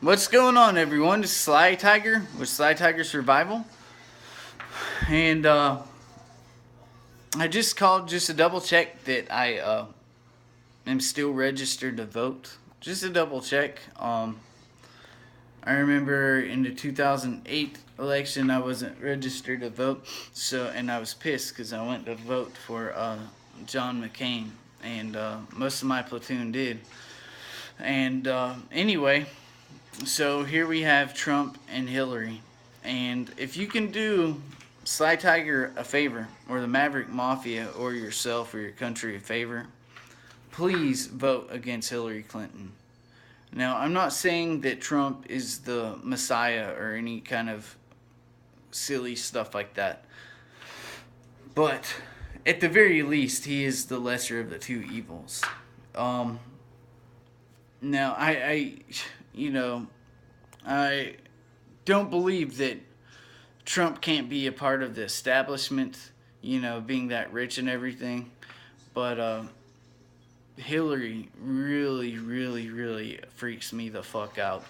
What's going on, everyone? It's Sly Tiger with Sly Tiger Survival, and I just called just to double check that I am still registered to vote. Just to double check. I remember in the 2008 election, I wasn't registered to vote, and I was pissed because I went to vote for John McCain, and most of my platoon did. And anyway, so here we have Trump and Hillary. And if you can do Sly Tiger a favor, or the Maverick Mafia, or yourself or your country a favor, please vote against Hillary Clinton. Now, I'm not saying that Trump is the messiah or any kind of silly stuff like that, but at the very least, he is the lesser of the two evils. Um, now, you know, I don't believe that Trump can't be a part of the establishment, being that rich and everything. But Hillary really, really, really freaks me the fuck out.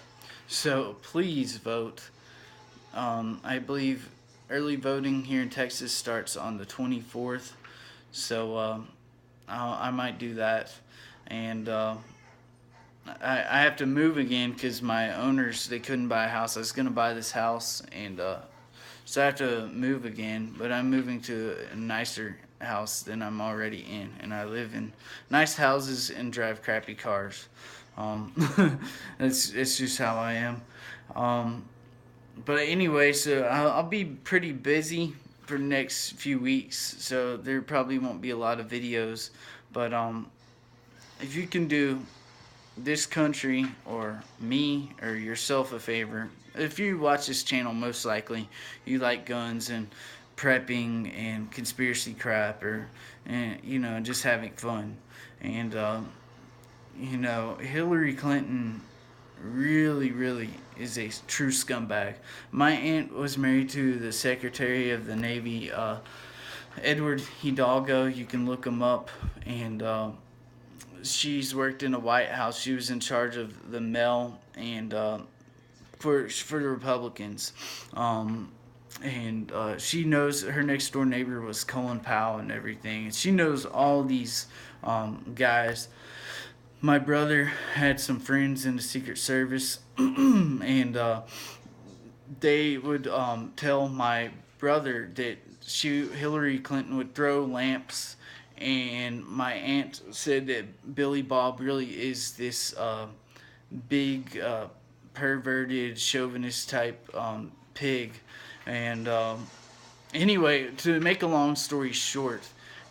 So please vote. I believe early voting here in Texas starts on the 24th. So I might do that. And I have to move again because my owners, they couldn't buy a house. I was going to buy this house, and so I have to move again, but I'm moving to a nicer house than I'm already in, and I live in nice houses and drive crappy cars. Um, it's just how I am. Um, but anyway, so I'll be pretty busy for the next few weeks, so there probably won't be a lot of videos. But if you can do this country or me or yourself a favor. If you watch this channel, most likely you like guns and prepping and conspiracy crap, or just having fun. And Hillary Clinton really, really is a true scumbag. My aunt was married to the Secretary of the Navy, Edward Hidalgo. You can look him up, and she's worked in the White House. She was in charge of the mail and for the Republicans. And she knows her next door neighbor was Colin Powell and everything. And she knows all these guys. My brother had some friends in the Secret Service, and they would tell my brother that Hillary Clinton would throw lamps, and my aunt said that Billy Bob really is this big perverted chauvinist type pig. And anyway, to make a long story short,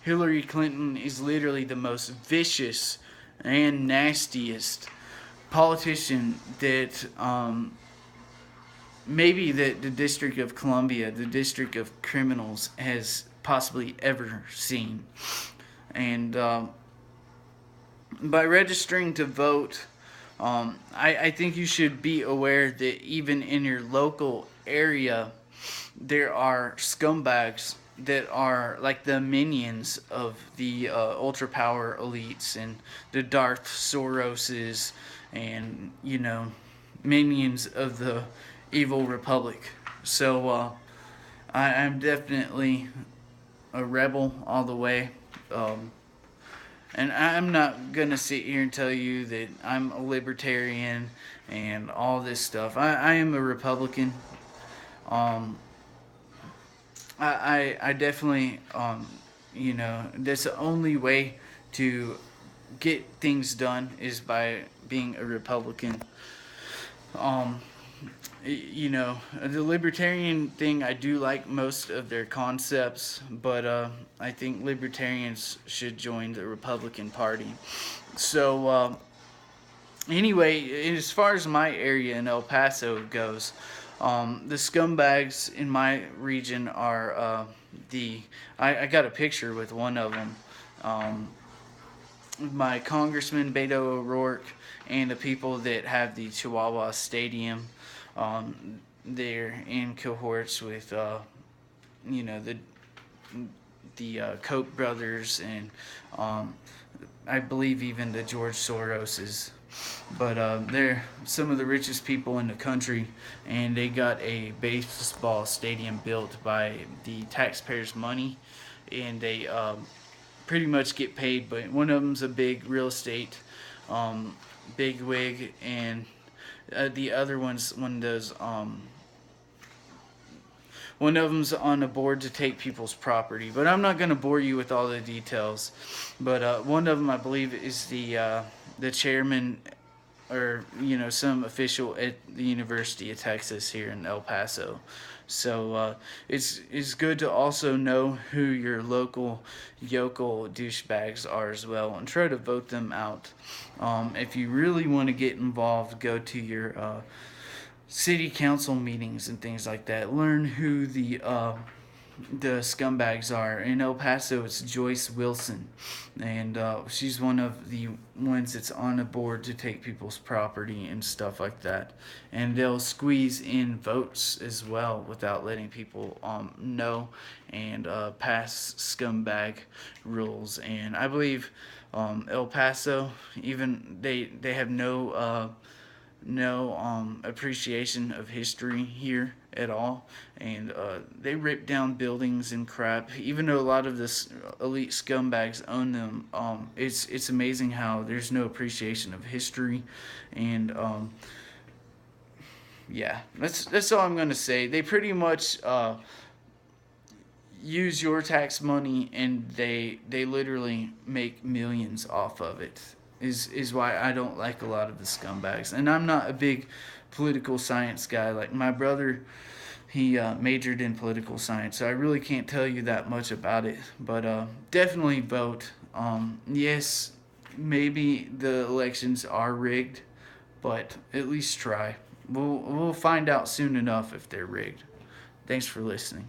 Hillary Clinton is literally the most vicious and nastiest politician that maybe that the District of Columbia, the District of Criminals, has possibly ever seen. And by registering to vote, I think you should be aware that even in your local area, there are scumbags that are like the minions of the ultra power elites and the Darth Soroses, and minions of the evil republic. So I'm definitely a rebel all the way. And I'm not gonna sit here and tell you that I'm a libertarian and all this stuff. I am a Republican. Um, I definitely, that's the only way to get things done is by being a Republican. Um, the libertarian thing, I do like most of their concepts, but I think libertarians should join the Republican Party. So anyway, as far as my area in El Paso goes, the scumbags in my region are I got a picture with one of them. Um, my Congressman Beto O'Rourke and the people that have the Chihuahua Stadium. They're in cohorts with, the Koch brothers, and I believe even the George Soroses. but they're some of the richest people in the country, and they got a baseball stadium built by the taxpayers' money, and they pretty much get paid. But one of them's a big real estate um, big wig, and the other one's one of those. One of them's on a board to take people's property, but I'm not going to bore you with all the details. But one of them, I believe, is the chairman, or some official at the University of Texas here in El Paso. So it's good to also know who your local yokel douchebags are as well, and try to vote them out. If you really want to get involved, go to your city council meetings and things like that. Learn who the scumbags are. In El Paso, it's Joyce Wilson, and she's one of the ones that's on a board to take people's property and stuff like that. And they'll squeeze in votes as well without letting people know, and pass scumbag rules. And I believe El Paso, even they have no appreciation of history here at all, and they rip down buildings and crap. Even though a lot of this elite scumbags own them, it's amazing how there's no appreciation of history, and yeah, that's all I'm gonna say. They pretty much use your tax money, and they literally make millions off of it. Is why I don't like a lot of the scumbags. And I'm not a big political science guy. Like my brother, he majored in political science, so I really can't tell you that much about it. But definitely vote. Yes, maybe the elections are rigged, but at least try. We'll find out soon enough if they're rigged. Thanks for listening.